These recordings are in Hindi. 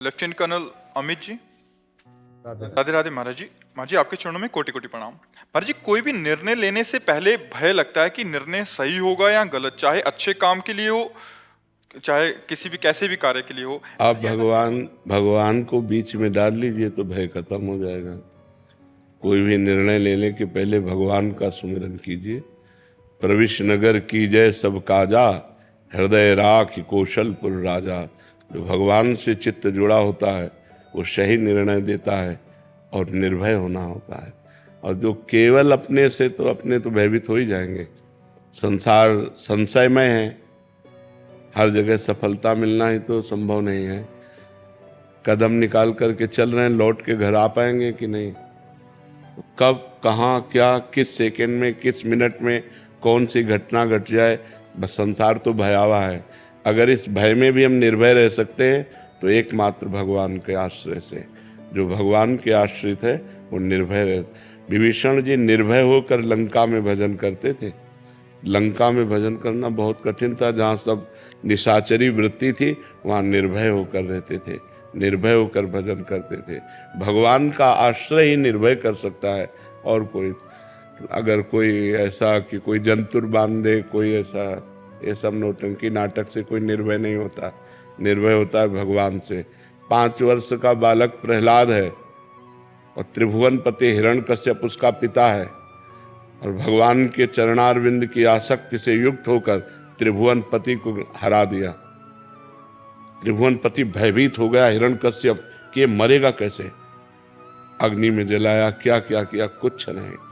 लेफ्टिनेंट कर्नल अमित जी, राधे राधे महाराज जी। महाराज जी, आपके चरणों में कोटि कोटि प्रणाम। महाराज जी, कोई भी निर्णय लेने से पहले भय लगता है कि निर्णय सही होगा या गलत, चाहे अच्छे काम के लिए हो, चाहे किसी भी कैसे भी कार्य के लिए हो। आप भगवान को बीच में डाल लीजिए तो भय खत्म हो जाएगा। कोई भी निर्णय लेने के पहले भगवान का सुमिरन कीजिए। प्रविश नगर की जय सब काजा, हृदय राख कौशलपुर राजा। जो भगवान से चित्त जुड़ा होता है वो सही निर्णय देता है और निर्भय होना होता है। और जो केवल अपने तो भयभीत हो ही जाएंगे। संसार संशयमय है, हर जगह सफलता मिलना ही तो संभव नहीं है। कदम निकाल करके चल रहे हैं, लौट के घर आ पाएंगे कि नहीं, कब कहाँ क्या किस सेकंड में किस मिनट में कौन सी घटना घट जाए। बस संसार तो भयावह है। अगर इस भय में भी हम निर्भय रह सकते हैं तो एकमात्र भगवान के आश्रय से। जो भगवान के आश्रित है वो निर्भय रहे। विभीषण जी निर्भय होकर लंका में भजन करते थे। लंका में भजन करना बहुत कठिन था। जहाँ सब निशाचरी वृत्ति थी वहाँ निर्भय होकर रहते थे, निर्भय होकर भजन करते थे। भगवान का आश्रय ही निर्भय कर सकता है। और कोई अगर कोई ऐसा कि कोई जंतुर बांध दे, कोई ऐसा ये सब नौटंकी नाटक से कोई निर्भय नहीं होता। निर्भय होता है भगवान से। 5 वर्ष का बालक प्रहलाद है और त्रिभुवनपति हिरण्यकश्यप उसका पिता है। और भगवान के चरणारविंद की आसक्ति से युक्त होकर त्रिभुवनपति को हरा दिया। त्रिभुवनपति भयभीत हो गया हिरण्यकश्यप कि ये मरेगा कैसे। अग्नि में जलाया, क्या क्या किया, कुछ नहीं।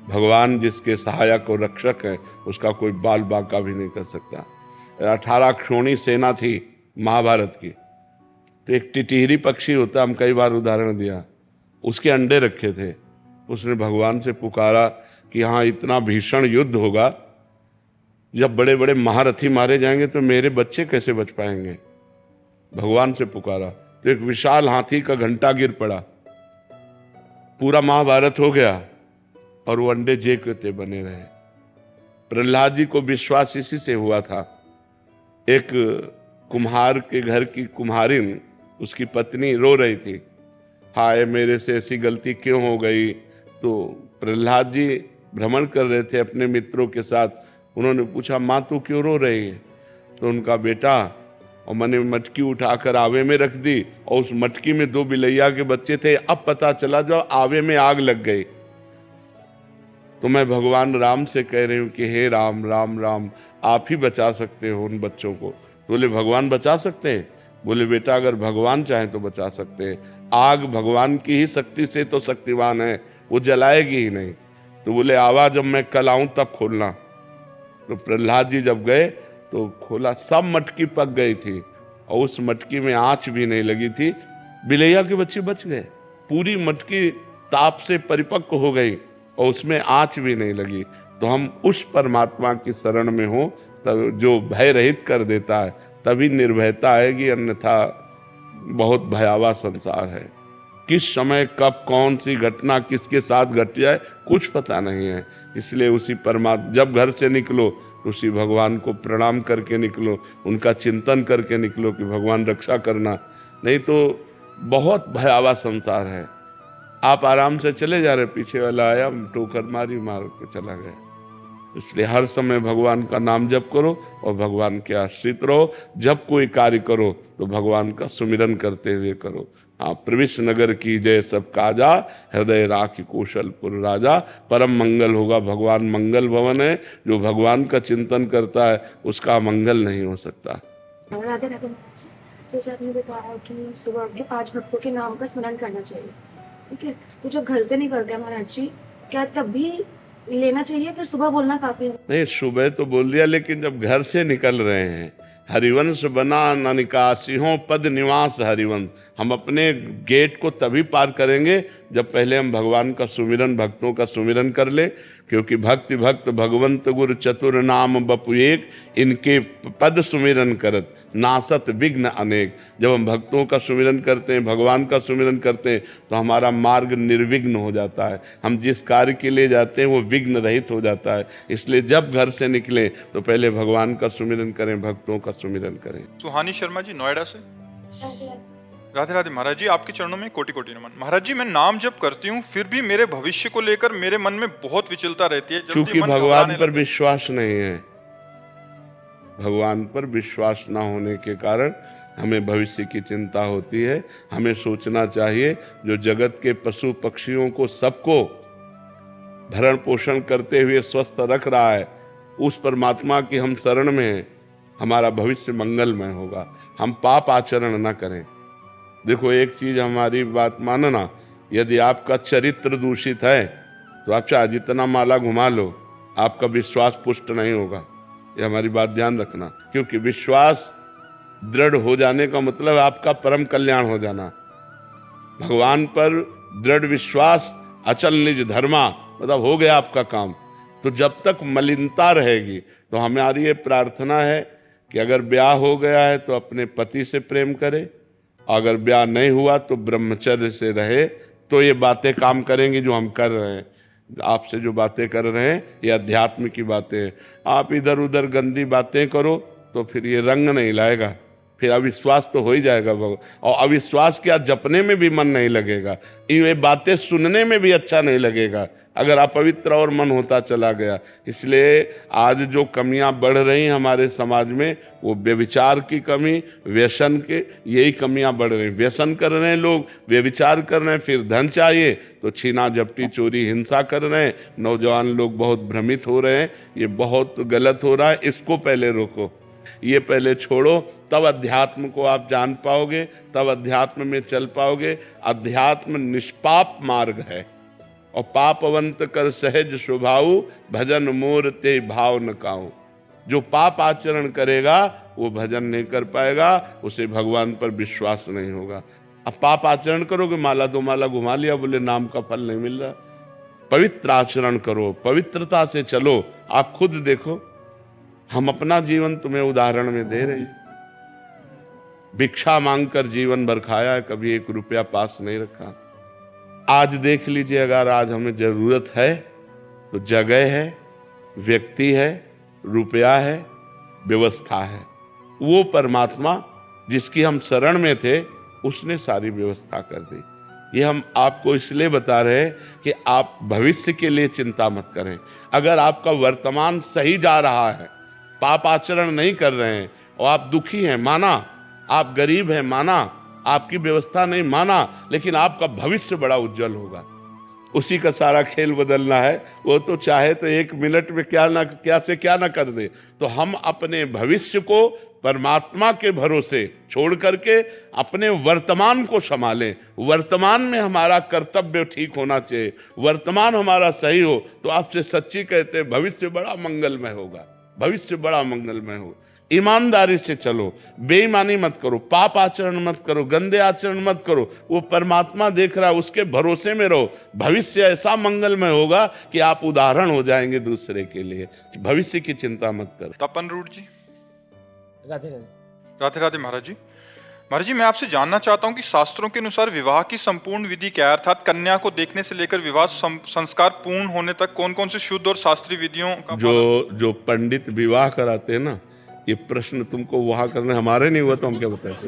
भगवान जिसके सहायक और रक्षक है उसका कोई बाल बांका भी नहीं कर सकता। 18 क्षोणी सेना थी महाभारत की। तो एक टिटहरी पक्षी होता, हम कई बार उदाहरण दिया, उसके अंडे रखे थे। उसने भगवान से पुकारा कि हाँ इतना भीषण युद्ध होगा, जब बड़े बड़े महारथी मारे जाएंगे तो मेरे बच्चे कैसे बच पाएंगे। भगवान से पुकारा तो एक विशाल हाथी का घंटा गिर पड़ा, पूरा महाभारत हो गया और वो अंडे जे के ते बने रहे। प्रहलाद जी को विश्वास इसी से हुआ था। एक कुम्हार के घर की कुम्हारिन, उसकी पत्नी रो रही थी, हाय मेरे से ऐसी गलती क्यों हो गई। तो प्रहलाद जी भ्रमण कर रहे थे अपने मित्रों के साथ। उन्होंने पूछा माँ तू क्यों रो रही है। तो उनका बेटा, और मैंने मटकी उठाकर आवे में रख दी और उस मटकी में 2 बिलैया के बच्चे थे। अब पता चला जो आवे में आग लग गई। तो मैं भगवान राम से कह रही हूँ कि हे राम राम राम, आप ही बचा सकते हो उन बच्चों को। तो बोले भगवान बचा सकते हैं। बोले बेटा अगर भगवान चाहे तो बचा सकते हैं। आग भगवान की ही शक्ति से तो शक्तिवान है, वो जलाएगी ही नहीं। तो बोले आवा जब मैं कल आऊं तब खोलना। तो प्रहलाद जी जब गए तो खोला, सब मटकी पक गई थी और उस मटकी में आँच भी नहीं लगी थी। बिलैया के बच्चे बच गए। पूरी मटकी ताप से परिपक्व हो गई और उसमें आँच भी नहीं लगी। तो हम उस परमात्मा की शरण में हो तब जो भय रहित कर देता है तभी निर्भयता आएगी, अन्यथा बहुत भयावह संसार है। किस समय कब कौन सी घटना किसके साथ घट जाए कुछ पता नहीं है। इसलिए उसी परमात्मा, जब घर से निकलो उसी भगवान को प्रणाम करके निकलो, उनका चिंतन करके निकलो कि भगवान रक्षा करना, नहीं तो बहुत भयावह संसार है। आप आराम से चले जा रहे, पीछे वाला आया ठोकर मारी, मार के चला गया। इसलिए हर समय भगवान का नाम जप करो और भगवान के आश्रित रहो। जब कोई कार्य करो तो भगवान का सुमिरन करते हुए करो। हाँ, प्रविश नगर की जय सब काजा, हृदय राख कौशलपुर राजा। परम मंगल होगा। भगवान मंगल भवन है। जो भगवान का चिंतन करता है उसका मंगल नहीं हो सकता। राधे राधे। जैसे आपने बताया कि सुबह उठ के 5 भक्तों के नाम का स्मरण करना चाहिए, ठीक है। तो जब घर से निकलते हैं महाराज जी, क्या तब भी लेना चाहिए, फिर सुबह बोलना काफी है? नहीं, सुबह तो बोल दिया, लेकिन जब घर से निकल रहे हैं, हरिवंश बना न निकासियों पद निवास हरिवंश। हम अपने गेट को तभी पार करेंगे जब पहले हम भगवान का सुमिरन, भक्तों का सुमिरन कर ले। क्योंकि भक्ति भक्त भगवंत गुरु चतुर नाम बपु एक, इनके पद सुमिरन करत नासत विघ्न अनेक। जब हम भक्तों का सुमिरन करते हैं, भगवान का सुमिरन करते हैं तो हमारा मार्ग निर्विघ्न हो जाता है। हम जिस कार्य के लिए जाते हैं वो विघ्न रहित हो जाता है। इसलिए जब घर से निकले तो पहले भगवान का सुमिरन करें, भक्तों का सुमिरन करें। सुहानी शर्मा जी नोएडा से। राधे राधे महाराज जी, आपके चरणों में कोटि कोटि नमन। महाराज जी, मैं नाम जप करती हूँ फिर भी मेरे भविष्य को लेकर मेरे मन में बहुत विचलता रहती है। जल्दी क्योंकि मन भगवान घबराने पर लगता है। विश्वास नहीं है। भगवान पर विश्वास ना होने के कारण हमें भविष्य की चिंता होती है। हमें सोचना चाहिए जो जगत के पशु पक्षियों को सबको भरण पोषण करते हुए स्वस्थ रख रहा है, उस परमात्मा की हम शरण में हैं, हमारा भविष्य मंगलमय होगा। हम पाप आचरण न करें। देखो, एक चीज हमारी बात मानना, यदि आपका चरित्र दूषित है तो आप चाहे जितना माला घुमा लो, आपका विश्वास पुष्ट नहीं होगा। ये हमारी बात ध्यान रखना, क्योंकि विश्वास दृढ़ हो जाने का मतलब आपका परम कल्याण हो जाना। भगवान पर दृढ़ विश्वास, अचल निज धर्मा, मतलब हो गया आपका काम। तो जब तक मलिनता रहेगी तो हमारी ये प्रार्थना है कि अगर ब्याह हो गया है तो अपने पति से प्रेम करे, अगर ब्याह नहीं हुआ तो ब्रह्मचर्य से रहे। तो ये बातें काम करेंगी जो हम कर रहे हैं। आपसे जो बातें कर रहे हैं ये अध्यात्म की बातें हैं। आप इधर उधर गंदी बातें करो तो फिर ये रंग नहीं लाएगा, फिर अविश्वास तो हो ही जाएगा। और अविश्वास क्या, जपने में भी मन नहीं लगेगा, ये बातें सुनने में भी अच्छा नहीं लगेगा अगर अपवित्र और मन होता चला गया। इसलिए आज जो कमियां बढ़ रही हैं हमारे समाज में, वो व्यभिचार की कमी, व्यसन के, यही कमियां बढ़ रही। व्यसन कर रहे हैं लोग, व्यभिचार कर रहे हैं, फिर धन चाहिए तो छीना झपटी चोरी हिंसा कर रहे हैं। नौजवान लोग बहुत भ्रमित हो रहे हैं। ये बहुत गलत हो रहा है, इसको पहले रोको, ये पहले छोड़ो, तब अध्यात्म को आप जान पाओगे, तब अध्यात्म में चल पाओगे। अध्यात्म निष्पाप मार्ग है और पापवंत कर सहज स्वभाव, भजन मोर ते भाव न काऊ। जो पाप आचरण करेगा वो भजन नहीं कर पाएगा, उसे भगवान पर विश्वास नहीं होगा। अब पाप आचरण करोगे, माला दो माला घुमा लिया, बोले नाम का फल नहीं मिल रहा। पवित्र आचरण करो, पवित्रता से चलो। आप खुद देखो, हम अपना जीवन तुम्हें उदाहरण में दे रहे हैं। भिक्षा मांगकर जीवन भर खाया है, कभी 1 रुपया पास नहीं रखा। आज देख लीजिए, अगर आज हमें जरूरत है तो जगह है, व्यक्ति है, रुपया है, व्यवस्था है। वो परमात्मा जिसकी हम शरण में थे, उसने सारी व्यवस्था कर दी। ये हम आपको इसलिए बता रहे हैं कि आप भविष्य के लिए चिंता मत करें। अगर आपका वर्तमान सही जा रहा है, पाप आचरण नहीं कर रहे हैं और आप दुखी हैं, माना, आप गरीब हैं, माना, आपकी व्यवस्था नहीं, माना, लेकिन आपका भविष्य बड़ा उज्जवल होगा। उसी का सारा खेल बदलना है। वो तो चाहे तो 1 मिनट में क्या ना कर दे। तो हम अपने भविष्य को परमात्मा के भरोसे छोड़ करके अपने वर्तमान को संभालें। वर्तमान में हमारा कर्तव्य ठीक होना चाहिए, वर्तमान हमारा सही हो तो आपसे सच्ची कहते हैं भविष्य बड़ा मंगलमय होगा, भविष्य बड़ा मंगलमय होगा। ईमानदारी से चलो, बेईमानी मत करो, पाप आचरण मत करो, गंदे आचरण मत करो। वो परमात्मा देख रहा है, उसके भरोसे में रहो। भविष्य ऐसा मंगलमय होगा कि आप उदाहरण हो जाएंगे दूसरे के लिए। भविष्य की चिंता मत करो। तपन रूट जी, राधे राधे। राधे राधे महाराज जी। महाराज जी, मैं आपसे जानना चाहता हूँ कि शास्त्रों के अनुसार विवाह की संपूर्ण विधि क्या है, अर्थात कन्या को देखने से लेकर विवाह संस्कार पूर्ण होने तक कौन कौन से शुद्ध और शास्त्रीय विधियों का जो पंडित विवाह कराते हैं ना, ये प्रश्न तुमको वहां करने, हमारे नहीं हुआ तो हम क्या बताते।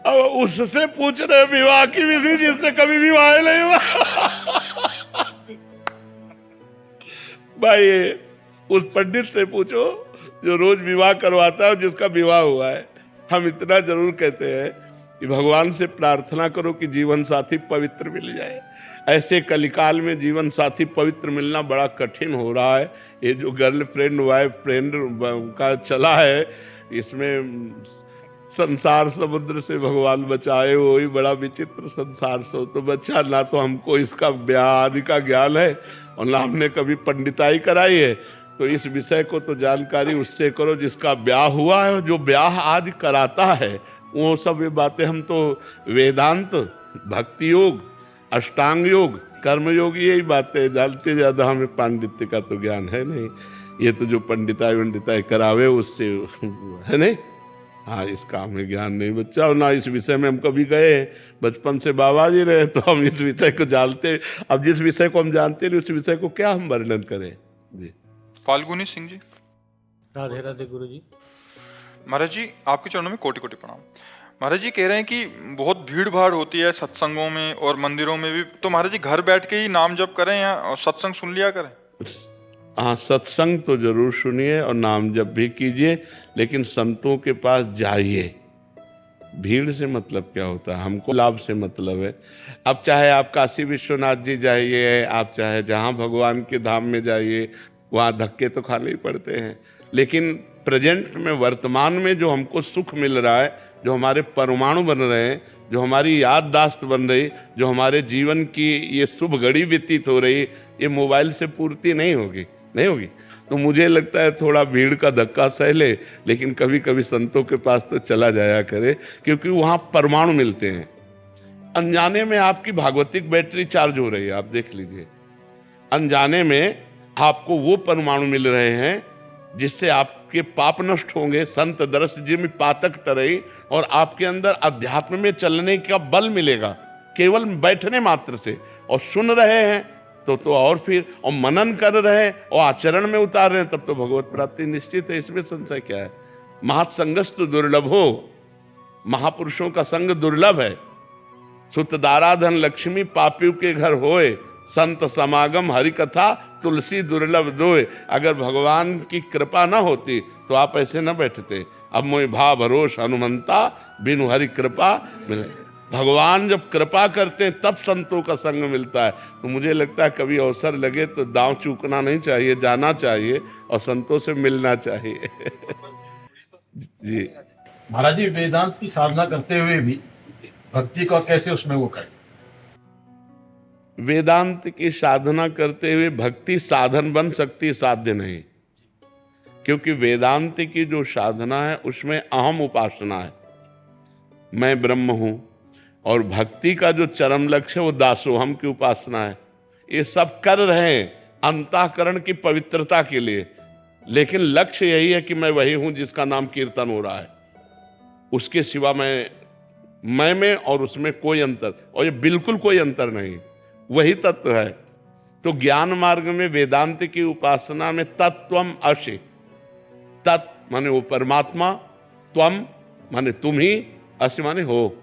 अब उससे पूछ रहे विवाह की विधि जिससे कभी विवाह नहीं हुआ। भाई उस पंडित से पूछो जो रोज विवाह करवाता है, जिसका विवाह हुआ है। हम इतना जरूर कहते हैं कि भगवान से प्रार्थना करो कि जीवन साथी पवित्र मिल जाए। ऐसे कलिकाल में जीवन साथी पवित्र मिलना बड़ा कठिन हो रहा है। ये जो गर्लफ्रेंड वाइफ फ्रेंड का चला है, इसमें संसार समुद्र से भगवान बचाए, वो ही बड़ा विचित्र संसार से तो बचा। ना तो हमको इसका ब्याह आदि का ज्ञान है और ना हमने कभी पंडिताई कराई है। तो इस विषय को तो जानकारी उससे करो जिसका ब्याह हुआ है। जो ब्याह आदि कराता है वो सब ये बातें हम तो वेदांत, भक्ति योग, अष्टांग योग, कर्म योग, यही बातें जानते। ज़्यादा हमें पांडित्य का तो ज्ञान है नहीं। ये तो जो पंडिताई वंडिताई करावे उससे है नहीं। हाँ, इसका हमें ज्ञान नहीं बच्चा, और ना इस विषय में हम कभी गए। बचपन से बाबा जी रहे तो हम इस विषय को जानते। अब जिस विषय को हम जानते नहीं उस विषय को क्या हम वर्णन करें जी। फाल्गुनी सिंह जी। राधे राधे गुरु जी। महाराज जी आपके चरणों में कोटि कोटि प्रणाम। महाराज जी कह रहे हैं कि बहुत भीड़ भाड़ होती है सत्संगों में और मंदिरों में भी, तो महाराज जी घर बैठ के ही नाम जप करें या सत्संग सुन लिया करें? हाँ, सत्संग तो जरूर सुनिए और नाम जप भी कीजिए, लेकिन संतों के पास जाइए। भीड़ से मतलब क्या होता है, हमको लाभ से मतलब है। अब चाहे आप काशी विश्वनाथ जी जाइए, आप चाहे जहाँ भगवान के धाम में जाइए, वहाँ धक्के तो खाने ही पड़ते हैं, लेकिन प्रेजेंट में, वर्तमान में जो हमको सुख मिल रहा है, जो हमारे परमाणु बन रहे हैं, जो हमारी याददाश्त बन रही, जो हमारे जीवन की ये शुभ घड़ी व्यतीत हो रही, ये मोबाइल से पूर्ति नहीं होगी। तो मुझे लगता है थोड़ा भीड़ का धक्का सह ले, लेकिन कभी कभी संतों के पास तो चला जाया करे, क्योंकि वहाँ परमाणु मिलते हैं। अनजाने में आपकी भागवतिक बैटरी चार्ज हो रही है, आप देख लीजिए। अनजाने में आपको वो परमाणु मिल रहे हैं जिससे आपके पाप नष्ट होंगे। संत दरस जिमि पातक टरई, और आपके अंदर अध्यात्म में चलने का बल मिलेगा केवल बैठने मात्र से। और सुन रहे हैं तो और फिर, और मनन कर रहे हैं और आचरण में उतार रहे हैं, तब तो भगवत प्राप्ति निश्चित है, इसमें संशय क्या है। महत्संगस्तु दुर्लभ हो, महापुरुषों का संग दुर्लभ है। सुत दाराधन लक्ष्मी पापियों के घर होए, संत समागम हरि कथा तुलसी दुर्लभ दोए। अगर भगवान की कृपा ना होती तो आप ऐसे ना बैठते। अब मोहि भाव भरोस हनुमंता, बिनु हरि कृपा मिले। भगवान जब कृपा करते हैं तब संतों का संग मिलता है। तो मुझे लगता है कभी अवसर लगे तो दांव चूकना नहीं चाहिए, जाना चाहिए और संतों से मिलना चाहिए। जी महाराज जी, वेदांत की साधना करते हुए भी भक्ति का कैसे उसमें वो करें? वेदांत की साधना करते हुए भक्ति साधन बन सकती, साध्य नहीं। क्योंकि वेदांत की जो साधना है उसमें अहम उपासना है, मैं ब्रह्म हूं। और भक्ति का जो चरम लक्ष्य है वो दासोहम की उपासना है। ये सब कर रहे हैं अंतःकरण की पवित्रता के लिए, लेकिन लक्ष्य यही है कि मैं वही हूं जिसका नाम कीर्तन हो रहा है। उसके सिवा मैं में और उसमें कोई अंतर, और ये बिल्कुल कोई अंतर नहीं, वही तत्व है। तो ज्ञान मार्ग में वेदांत की उपासना में तत्वम अशि, तत् माने वो परमात्मा, त्वम माने तुम ही, अशि माने हो,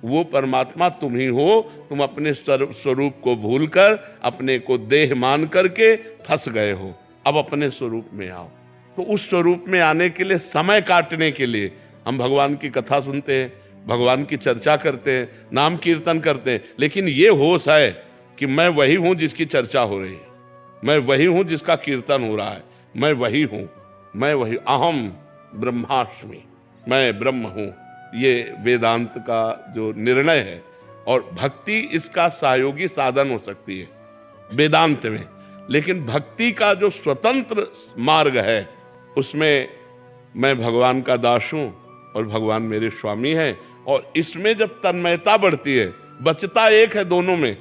वो परमात्मा तुम ही हो। तुम अपने स्वरूप को भूलकर अपने को देह मान करके फंस गए हो, अब अपने स्वरूप में आओ। तो उस स्वरूप में आने के लिए, समय काटने के लिए हम भगवान की कथा सुनते हैं, भगवान की चर्चा करते हैं, नाम कीर्तन करते हैं, लेकिन ये होश है कि मैं वही हूं जिसकी चर्चा हो रही है, मैं वही हूं जिसका कीर्तन हो रहा है, मैं वही हूं, मैं वही, अहम ब्रह्मास्मि, मैं ब्रह्म हूं। ये वेदांत का जो निर्णय है, और भक्ति इसका सहयोगी साधन हो सकती है वेदांत में। लेकिन भक्ति का जो स्वतंत्र मार्ग है उसमें मैं भगवान का दास हूं और भगवान मेरे स्वामी हैं। और इसमें जब तन्मयता बढ़ती है, बचता एक है दोनों में,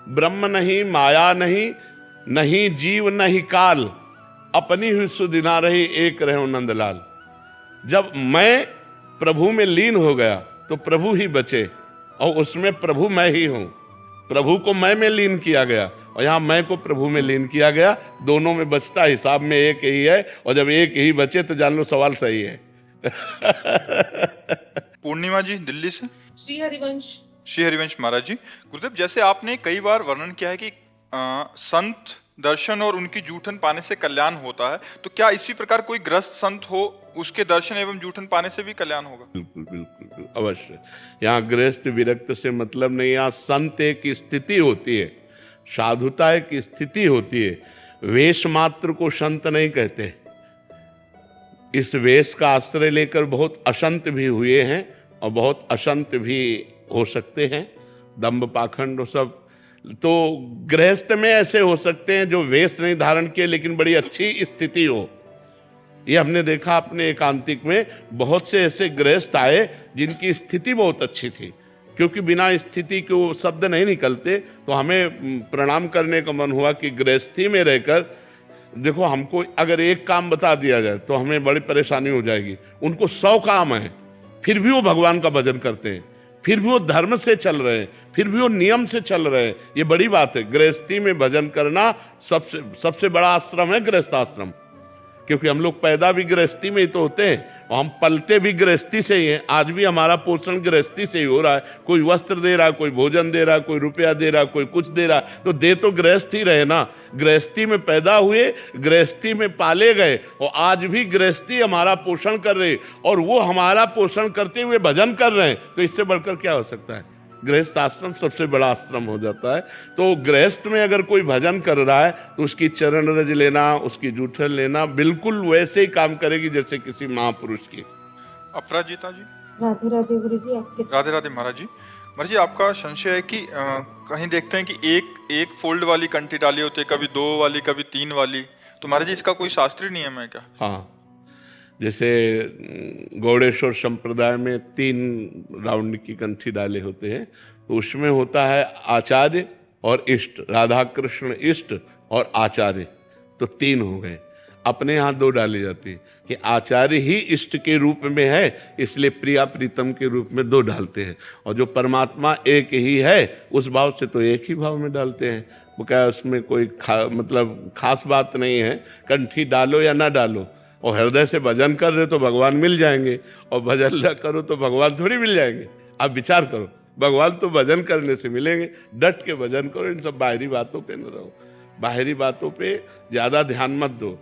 ब्रह्म नहीं, माया नहीं, नहीं जीव नहीं काल, अपनी हुई सुदिना रही, एक रहो नंदलाल। जब मैं प्रभु में लीन हो गया तो प्रभु ही बचे, और उसमें प्रभु मैं ही हूं। प्रभु को मैं में लीन किया गया और यहां मैं को प्रभु में लीन किया गया, दोनों में बचता हिसाब में एक ही है। और जब एक ही बचे तो जान लो सवाल सही है। पूर्णिमा जी दिल्ली से। श्री हरिवंश महाराज जी, गुरुदेव जैसे आपने कई बार वर्णन किया है कि संत दर्शन और उनकी जूठन पाने से कल्याण होता है, तो क्या इसी प्रकार कोई ग्रस्त संत हो, उसके दर्शन एवं जूठन पाने से भी कल्याण होगा? बिल्कुल बिल्कुल अवश्य। यहाँ गृहस्थ विरक्त से मतलब नहीं, यहाँ संत एक स्थिति होती है, साधुता एक स्थिति होती है। वेश मात्र को संत नहीं कहते। इस वेश का आश्रय लेकर बहुत असंत भी हुए हैं और बहुत असंत भी हो सकते हैं, दंभ पाखंड और सब। तो गृहस्थ में ऐसे हो सकते हैं जो वेश नहीं धारण किए लेकिन बड़ी अच्छी स्थिति हो। ये हमने देखा अपने एकांतिक में, बहुत से ऐसे गृहस्थ आए जिनकी स्थिति बहुत अच्छी थी, क्योंकि बिना स्थिति के वो शब्द नहीं निकलते। तो हमें प्रणाम करने का मन हुआ कि गृहस्थी में रहकर देखो, हमको अगर एक काम बता दिया जाए तो हमें बड़ी परेशानी हो जाएगी। उनको 100 काम है, फिर भी वो भगवान का भजन करते हैं, फिर भी वो धर्म से चल रहे हैं, फिर भी वो नियम से चल रहे हैं। ये बड़ी बात है। गृहस्थी में भजन करना सबसे बड़ा आश्रम है गृहस्थ आश्रम, क्योंकि हम लोग पैदा भी गृहस्थी में ही तो होते हैं और हम पलते भी गृहस्थी से ही हैं। आज भी हमारा पोषण गृहस्थी से ही हो रहा है। कोई वस्त्र दे रहा है, कोई भोजन दे रहा है, कोई रुपया दे रहा है, कोई कुछ दे रहा है, तो दे तो गृहस्थ ही रहे ना। गृहस्थी में पैदा हुए, गृहस्थी में पाले गए और आज भी गृहस्थी हमारा पोषण कर रहे, और वो हमारा पोषण करते हुए भजन कर रहे हैं, तो इससे बढ़कर क्या हो सकता है। गृहस्थ आश्रम सबसे बड़ा आश्रम हो जाता है। तो गृहस्थ में अगर कोई भजन कर रहा है तो उसकी चरण रज लेना, उसकी जूठन लेना बिल्कुल वैसे ही काम करेगी जैसे किसी महापुरुष की। अपराजिता जी। राधे राधे गुरु जी। आपके राधे राधे महाराज जी। महाराज जी, आपका संशय है कि कहीं देखते हैं कि एक फोल्ड वाली कंठी डाली होती है, कभी 2 वाली, कभी 3 वाली, तो महाराज जी इसका कोई शास्त्रीय नियम है क्या? हाँ, जैसे गौड़ेश्वर संप्रदाय में 3 राउंड की कंठी डाले होते हैं, तो उसमें होता है आचार्य और इष्ट, राधा कृष्ण इष्ट और आचार्य, तो 3 हो गए। अपने यहाँ 2 डाली जाती है कि आचार्य ही इष्ट के रूप में है, इसलिए प्रिया प्रीतम के रूप में 2 डालते हैं, और जो परमात्मा एक ही है उस भाव से तो एक ही भाव में डालते हैं। वो क्या, उसमें कोई मतलब खास बात नहीं है। कंठी डालो या ना डालो, और हृदय से भजन कर रहे तो भगवान मिल जाएंगे, और भजन न करो तो भगवान थोड़ी मिल जाएंगे। आप विचार करो, भगवान तो भजन करने से मिलेंगे। डट के भजन करो, इन सब बाहरी बातों पे न रहो। बाहरी बातों पे ज़्यादा ध्यान मत दो।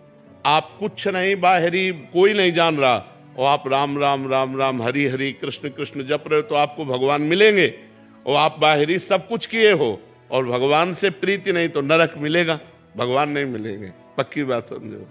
आप कुछ नहीं, बाहरी कोई नहीं जान रहा, और आप राम राम राम राम हरि हरि कृष्ण कृष्ण जप रहे हो तो आपको भगवान मिलेंगे। और आप बाहरी सब कुछ किए हो और भगवान से प्रीति नहीं तो नरक मिलेगा, भगवान नहीं मिलेंगे। पक्की बात समझो।